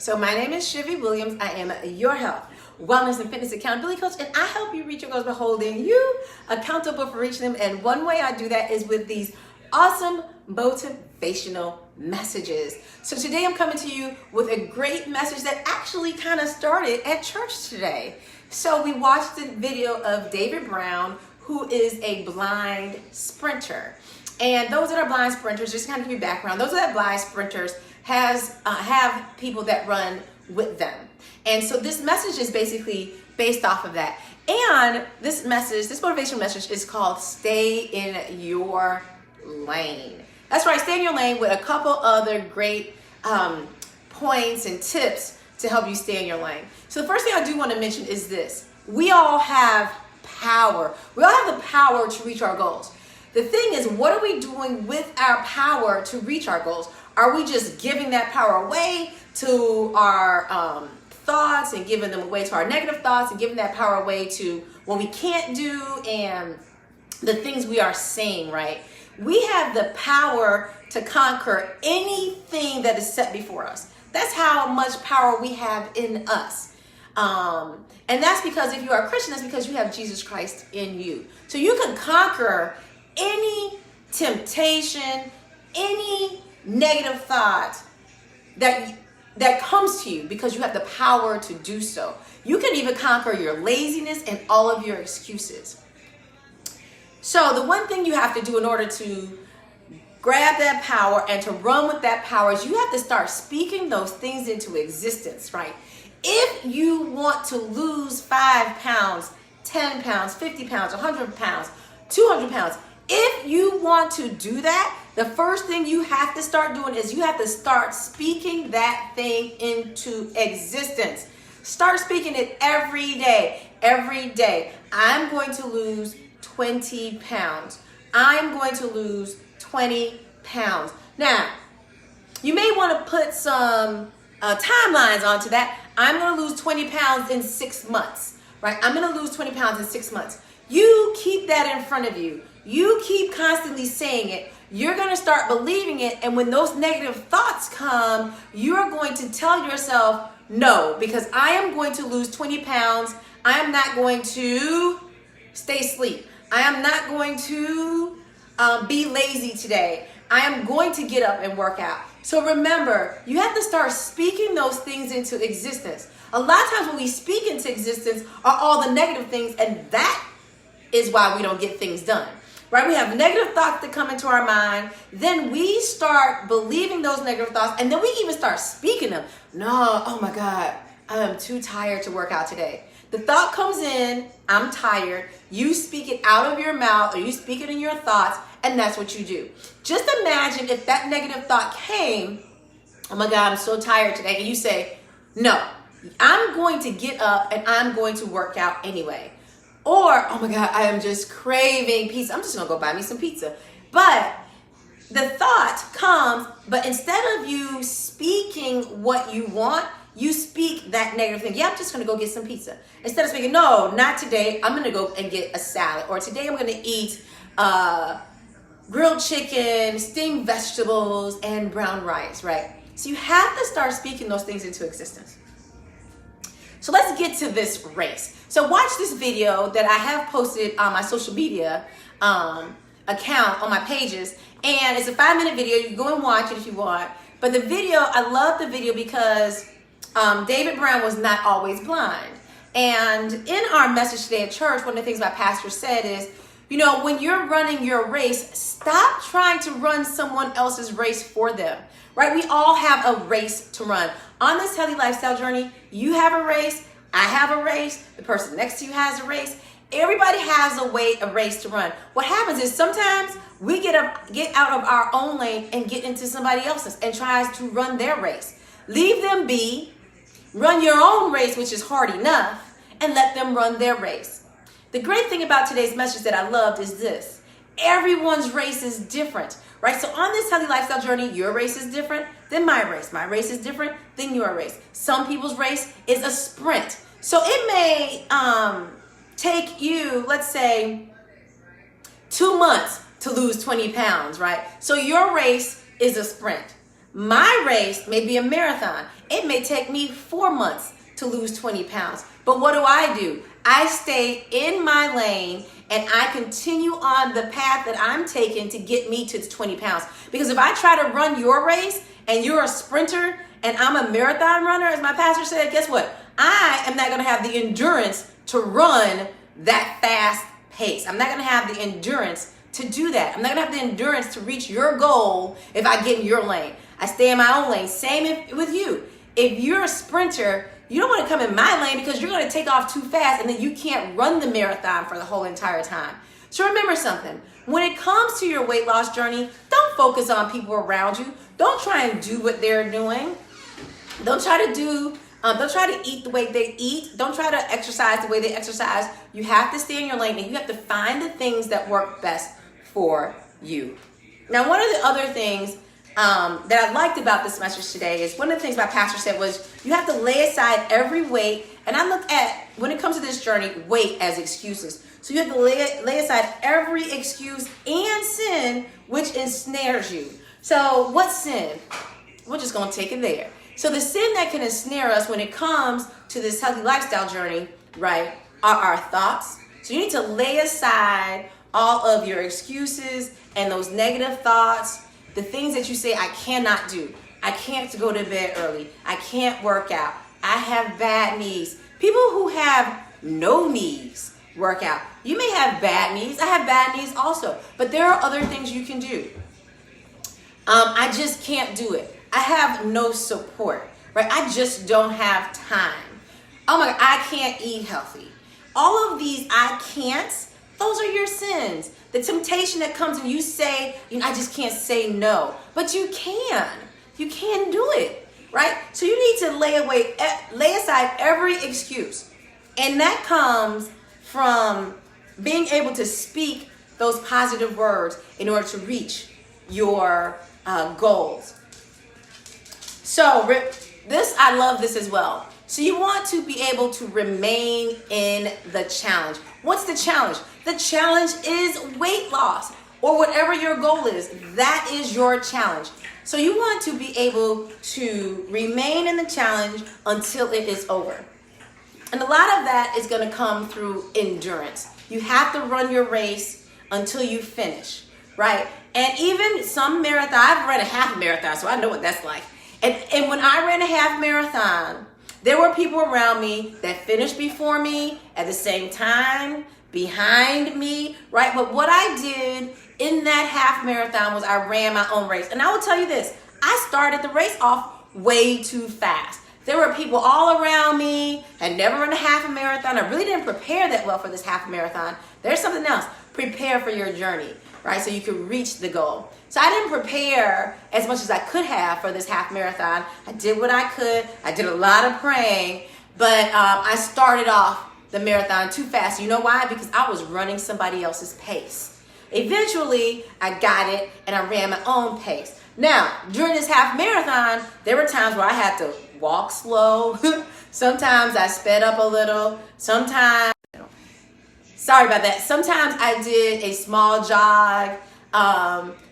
So my name is Shivy Williams. I am your health, wellness, and fitness accountability coach, and I help you reach your goals by holding you accountable for reaching them. And one way I do that is with these awesome motivational messages. So today I'm coming to you with a great message that actually kind of started at church today. So we watched the video of David Brown, who is a blind sprinter. And those that are blind sprinters, just to kind of give you background, those that are blind sprinters have people that run with them. And so this message is basically based off of that. And this motivational message is called Stay in Your Lane. That's right, stay in your lane with a couple other great points and tips to help you stay in your lane. So the first thing I do want to mention is this. We all have power. We all have the power to reach our goals. The thing is, what are we doing with our power to reach our goals? Are we just giving that power away to our thoughts and giving them away to our negative thoughts and giving that power away to what we can't do and the things we are saying, right? We have the power to conquer anything that is set before us. That's how much power we have in us. And that's because if you are a Christian, that's because you have Jesus Christ in you. So you can conquer any temptation, any negative thought that comes to you because you have the power to do so. You can even conquer your laziness and all of your excuses. So the one thing you have to do in order to grab that power and to run with that power is you have to start speaking those things into existence, right? If you want to lose 5 pounds, 10 pounds, 50 pounds, 100 pounds, 200 pounds, if you want to do that, the first thing you have to start doing is you have to start speaking that thing into existence. Start speaking it every day. Every day. I'm going to lose 20 pounds. I'm going to lose 20 pounds. Now, you may want to put some timelines onto that. I'm going to lose 20 pounds in 6 months, right? I'm going to lose 20 pounds in 6 months. You keep that in front of you. You keep constantly saying it. You're going to start believing it. And when those negative thoughts come, you're going to tell yourself, no, because I am going to lose 20 pounds. I am not going to stay asleep. I am not going to be lazy today. I am going to get up and work out. So remember, you have to start speaking those things into existence. A lot of times when we speak into existence are all the negative things, and that is why we don't get things done. Right? We have negative thoughts that come into our mind. Then we start believing those negative thoughts, and then we even start speaking them. No, oh my God, I am too tired to work out today. The thought comes in, I'm tired. You speak it out of your mouth, or you speak it in your thoughts, and that's what you do. Just imagine if that negative thought came, oh my God, I'm so tired today, and you say, no, I'm going to get up and I'm going to work out anyway. Or, oh my God, I am just craving pizza. I'm just going to go buy me some pizza. But the thought comes, but instead of you speaking what you want, you speak that negative thing. Yeah, I'm just going to go get some pizza. Instead of speaking, no, not today. I'm going to go and get a salad. Or today I'm going to eat grilled chicken, steamed vegetables, and brown rice, right? So you have to start speaking those things into existence. So let's get to this race. So watch this video that I have posted on my social media account on my pages. And it's a 5-minute video. You can go and watch it if you want. But the video, I love the video because David Brown was not always blind. And in our message today at church, one of the things my pastor said is, you know, when you're running your race, stop trying to run someone else's race for them, right? We all have a race to run. On this healthy lifestyle journey, you have a race, I have a race, the person next to you has a race. Everybody has a race to run. What happens is sometimes we get out of our own lane and get into somebody else's and tries to run their race. Leave them be, run your own race, which is hard enough, and let them run their race. The great thing about today's message that I loved is this. Everyone's race is different, right? So on this healthy lifestyle journey, your race is different than my race. My race is different than your race. Some people's race is a sprint. So it may take you, let's say, 2 months to lose 20 pounds, right? So your race is a sprint. My race may be a marathon. It may take me 4 months to lose 20 pounds. But what do? I stay in my lane and I continue on the path that I'm taking to get me to 20 pounds. Because if I try to run your race and you're a sprinter and I'm a marathon runner, as my pastor said, guess what? I am not going to have the endurance to run that fast pace. I'm not going to have the endurance to do that. I'm not going to have the endurance to reach your goal if I get in your lane. I stay in my own lane. Same with you. If you're a sprinter, you don't want to come in my lane because you're going to take off too fast and then you can't run the marathon for the whole entire time. So remember something. When it comes to your weight loss journey, don't focus on people around you. Don't try and do what they're doing. Don't try to eat the way they eat. Don't try to exercise the way they exercise. You have to stay in your lane and you have to find the things that work best for you. Now, one of the other things that I liked about this message today is one of the things my pastor said was you have to lay aside every weight. And I look at, when it comes to this journey, weight as excuses. So you have to lay aside every excuse and sin which ensnares you. So what sin? We're just going to take it there. So the sin that can ensnare us when it comes to this healthy lifestyle journey, right, are our thoughts. So you need to lay aside all of your excuses and those negative thoughts, the things that you say, I cannot do. I can't go to bed early. I can't work out. I have bad knees. People who have no knees work out. You may have bad knees. I have bad knees also. But there are other things you can do. I just can't do it. I have no support, right? I just don't have time. Oh my God, I can't eat healthy. All of these I can'ts, those are your sins. The temptation that comes and you say, I just can't say no. But you can. You can do it, right? So you need to lay aside every excuse. And that comes from being able to speak those positive words in order to reach your goals. So I love this as well. So you want to be able to remain in the challenge. What's the challenge? The challenge is weight loss or whatever your goal is. That is your challenge. So you want to be able to remain in the challenge until it is over. And a lot of that is going to come through endurance. You have to run your race until you finish, right? And even some marathon, I've run a half marathon, so I know what that's like. And when I ran a half marathon, there were people around me that finished before me at the same time, behind me, right? But what I did in that half marathon was I ran my own race. And I will tell you this, I started the race off way too fast. There were people all around me, had never run a half marathon. I really didn't prepare that well for this half marathon. There's something else. Prepare for your journey, right? So you can reach the goal. So I didn't prepare as much as I could have for this half marathon. I did what I could. I did a lot of praying, but I started off the marathon too fast. You know why? Because I was running somebody else's pace. Eventually, I got it and I ran my own pace. Now, during this half marathon, there were times where I had to walk slow. Sometimes I sped up a little. Sometimes I did a small jog.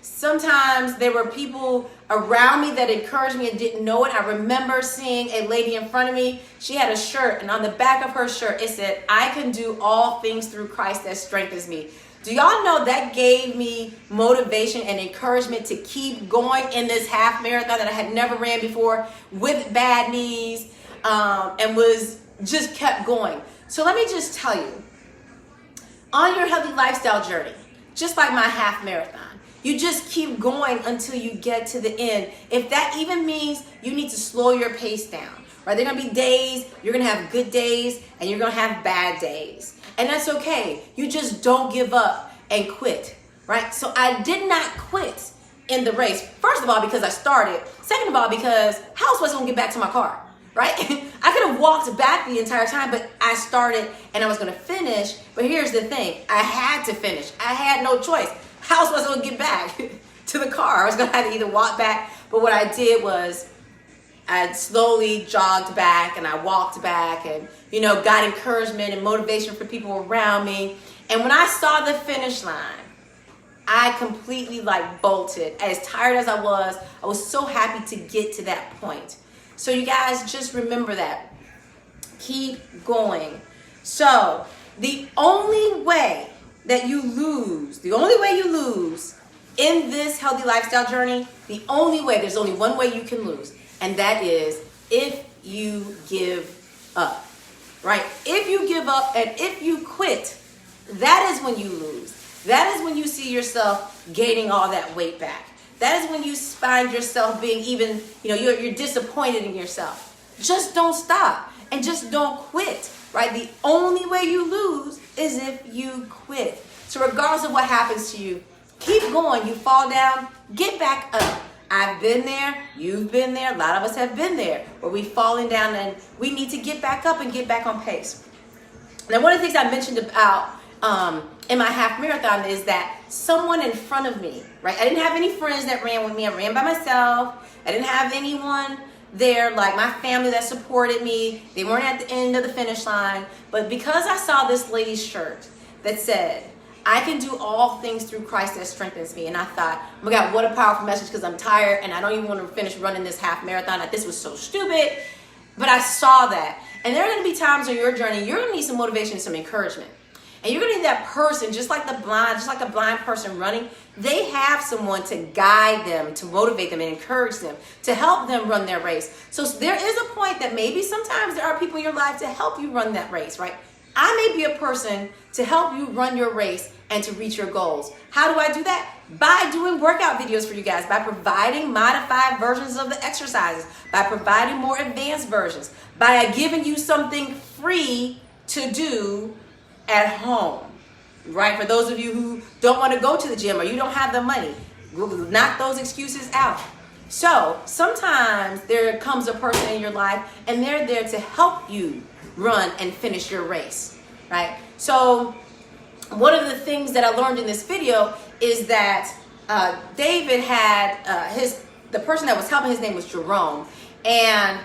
Sometimes there were people around me that encouraged me and didn't know it. I remember seeing a lady in front of me. She had a shirt, and on the back of her shirt, it said, I can do all things through Christ that strengthens me. Do y'all know that gave me motivation and encouragement to keep going in this half marathon that I had never ran before with bad knees, and was just kept going. So let me just tell you, on your healthy lifestyle journey, just like my half marathon, you just keep going until you get to the end. If that even means you need to slow your pace down, right? There are going to be days, you're going to have good days, and you're going to have bad days. And that's okay. You just don't give up and quit, right? So I did not quit in the race. First of all, because I started. Second of all, because how else was I going to get back to my car, right? I could have walked back the entire time, but I started and I was going to finish. But here's the thing. I had to finish. I had no choice. How else was I going to get back to the car? I was going to have to either walk back. But what I did was I slowly jogged back and I walked back and, got encouragement and motivation for people around me. And when I saw the finish line, I completely like bolted. As tired as I was so happy to get to that point. So you guys just remember that. Keep going. So the only way you lose in this healthy lifestyle journey, there's only one way you can lose, and that is if you give up, right? If you give up and if you quit, that is when you lose. That is when you see yourself gaining all that weight back. That is when you find yourself being even, you're disappointed in yourself. Just don't stop and just don't quit, right? The only way you lose is if you quit. So regardless of what happens to you, keep going. You fall down, get back up. I've been there, you've been there, a lot of us have been there, where we've fallen down and we need to get back up and get back on pace. Now, one of the things I mentioned about in my half marathon is that someone in front of me, right? I didn't have any friends that ran with me. I ran by myself. I didn't have anyone there, like my family that supported me. They weren't at the end of the finish line. But because I saw this lady's shirt that said, I can do all things through Christ that strengthens me. And I thought, oh my God, what a powerful message, because I'm tired and I don't even want to finish running this half marathon. Like, this was so stupid. But I saw that. And there are going to be times on your journey, you're going to need some motivation, some encouragement. And you're going to need that person, just like a blind person running. They have someone to guide them, to motivate them and encourage them, to help them run their race. So there is a point that maybe sometimes there are people in your life to help you run that race, right? I may be a person to help you run your race and to reach your goals. How do I do that? By doing workout videos for you guys, by providing modified versions of the exercises, by providing more advanced versions, by giving you something free to do at home, right? For those of you who don't want to go to the gym or you don't have the money, knock those excuses out. So sometimes there comes a person in your life and they're there to help you run and finish your race, right? So one of the things that I learned in this video is that David had the person that was helping, his name was Jerome, and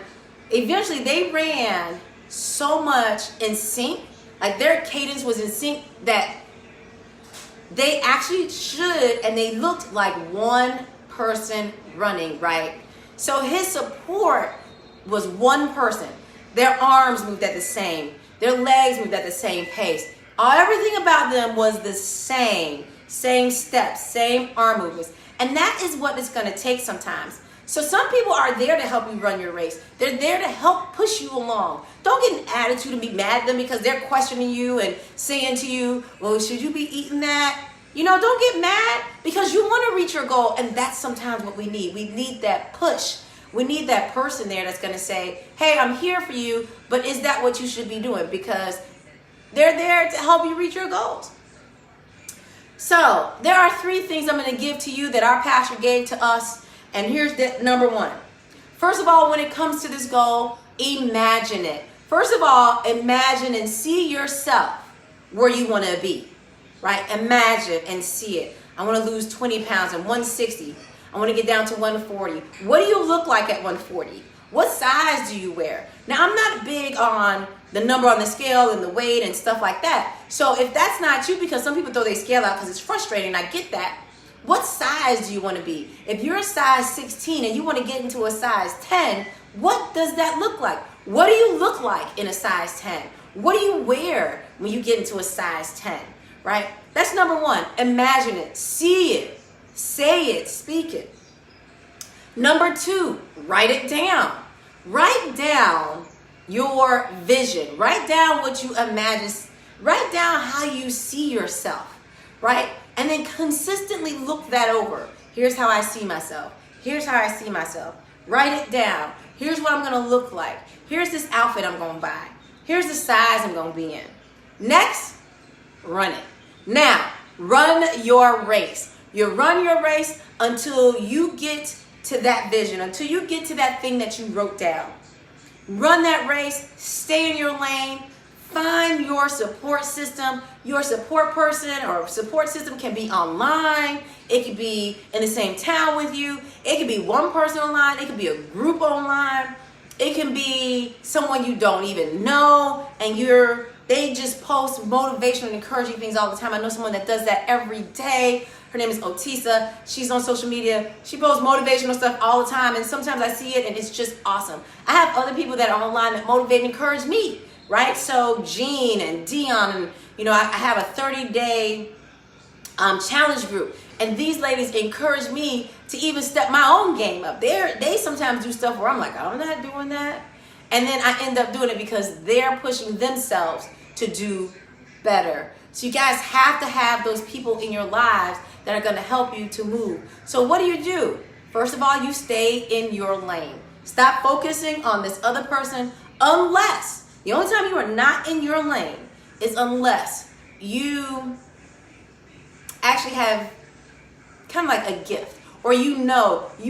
eventually they ran so much in sync, like their cadence was in sync, that they actually and they looked like one person running, right? So his support was one person. Their arms moved at the same, their legs moved at the same pace. Everything about them was the same steps, same arm movements. And that is what it's going to take sometimes. So some people are there to help you run your race. They're there to help push you along. Don't get an attitude and be mad at them because they're questioning you and saying to you, well, should you be eating that? Don't get mad, because you want to reach your goal. And that's sometimes what we need. We need that push. We need that person there that's going to say, hey, I'm here for you, but is that what you should be doing? Because they're there to help you reach your goals. So there are 3 things I'm going to give to you that our pastor gave to us. And here's the number 1. First of all, when it comes to this goal, imagine it. First of all, imagine and see yourself where you want to be, right? Imagine and see it. I want to lose 20 pounds and 160. I want to get down to 140. What do you look like at 140? What size do you wear? Now, I'm not big on the number on the scale and the weight and stuff like that. So if that's not you, because some people throw their scale out because it's frustrating, I get that. What size do you want to be? If you're a size 16 and you want to get into a size 10, what does that look like? What do you look like in a size 10? What do you wear when you get into a size 10, right? That's number 1. Imagine it, see it, say it, speak it. Number 2, write it down. Write down your vision. Write down what you imagine. Write down how you see yourself, right? And then consistently look that over. Here's how I see myself. Here's how I see myself. Write it down. Here's what I'm going to look like. Here's this outfit I'm going to buy. Here's the size I'm going to be in. Next, run it. Now, run your race. You run your race until you get to that vision, until you get to that thing that you wrote down. Run that race, stay in your lane, find your support system. Your support person or support system can be online. It could be in the same town with you. It could be one person online. It could be a group online. It can be someone you don't even know and you're They just post motivational and encouraging things all the time. I know someone that does that every day. Her name is Otisa. She's on social media. She posts motivational stuff all the time, and sometimes I see it and it's just awesome. I have other people that are online that motivate and encourage me, right? So Jean and Dion, and I have a 30-day challenge group, and these ladies encourage me to even step my own game up. They sometimes do stuff where I'm like, I'm not doing that, and then I end up doing it because they're pushing themselves to do better. So you guys have to have those people in your lives that are going to help you to move. So what do? First of all, you stay in your lane. Stop focusing on this other person unless, the only time you are not in your lane is unless you actually have kind of like a gift, or you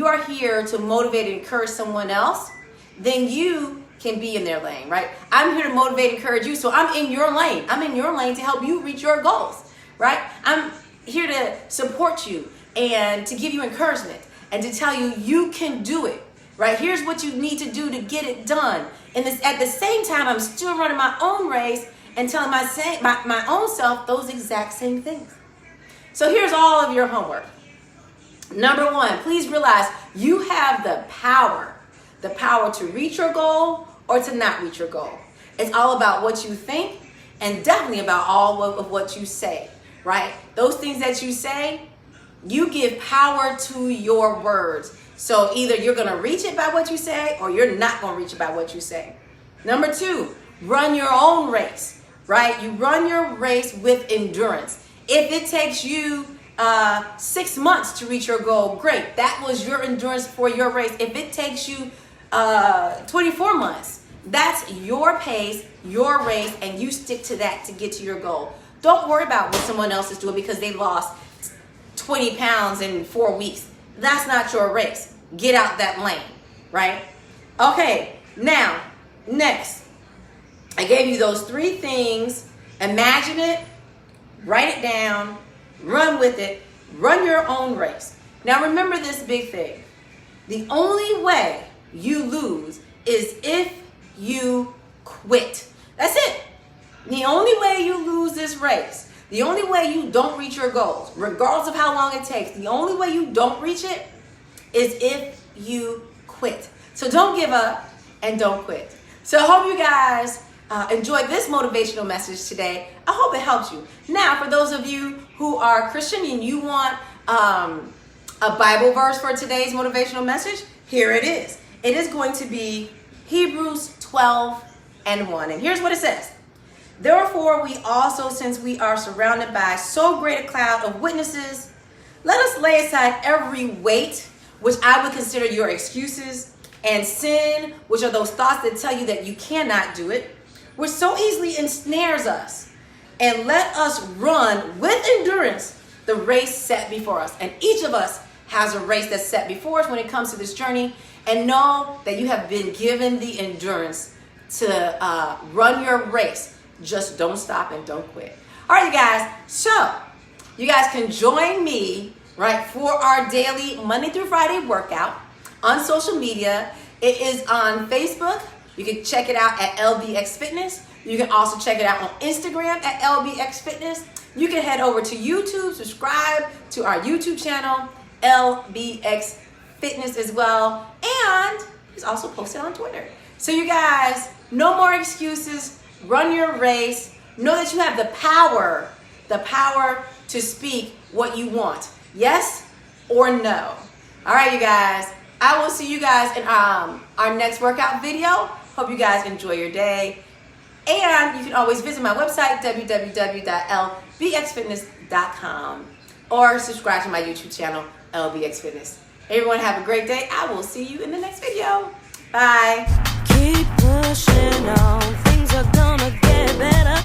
are here to motivate and encourage someone else, then you can be in their lane, right? I'm here to motivate and encourage you, so I'm in your lane. I'm in your lane to help you reach your goals, right? I'm here to support you and to give you encouragement and to tell you you can do it, right? Here's what you need to do to get it done. And at the same time, I'm still running my own race and telling my own self those exact same things. So here's all of your homework. Number one, please realize you have the power to reach your goal or to not reach your goal. It's all about what you think and definitely about all of what you say, right? Those things that you say, you give power to your words. So either you're going to reach it by what you say or you're not going to reach it by what you say. Number two, run your own race, right? You run your race with endurance. If it takes you 6 months to reach your goal, great. That was your endurance for your race. If it takes you 24 months, that's your pace, your race, and you stick to that to get to your goal. Don't worry about what someone else is doing because they lost 20 pounds in 4 weeks. That's not your race. Get out that lane, right? Okay, now, next. I gave you those 3 things. Imagine it, write it down, run with it, run your own race. Now remember this big thing. The only way you lose is if you quit. That's it. The only way you lose this race, the only way you don't reach your goals, regardless of how long it takes, the only way you don't reach it is if you quit. So don't give up and don't quit. So I hope you guys enjoyed this motivational message today. I hope it helps you. Now, for those of you who are Christian and you want a Bible verse for today's motivational message, here it is. It is going to be Hebrews 12:1. And here's what it says. Therefore, we also, since we are surrounded by so great a cloud of witnesses, let us lay aside every weight, which I would consider your excuses, and sin, which are those thoughts that tell you that you cannot do it, which so easily ensnares us. And let us run with endurance the race set before us. And each of us has a race that's set before us when it comes to this journey. And know that you have been given the endurance to run your race. Just don't stop and don't quit. All right, you guys. So you guys can join me, right, for our daily Monday through Friday workout on social media. It is on Facebook. You can check it out at LBX Fitness. You can also check it out on Instagram at LBX Fitness. You can head over to YouTube, subscribe to our YouTube channel, LBX Fitness as well. And it's also posted on Twitter. So you guys, no more excuses. Run your race. Know that you have the power to speak what you want. Yes or no. All right, you guys. I will see you guys in our next workout video. Hope you guys enjoy your day. And you can always visit my website, www.lbxfitness.com, or subscribe to my YouTube channel, LBX Fitness. Everyone have a great day. I will see you in the next video. Bye. Keep pushing on. Things are gonna get better.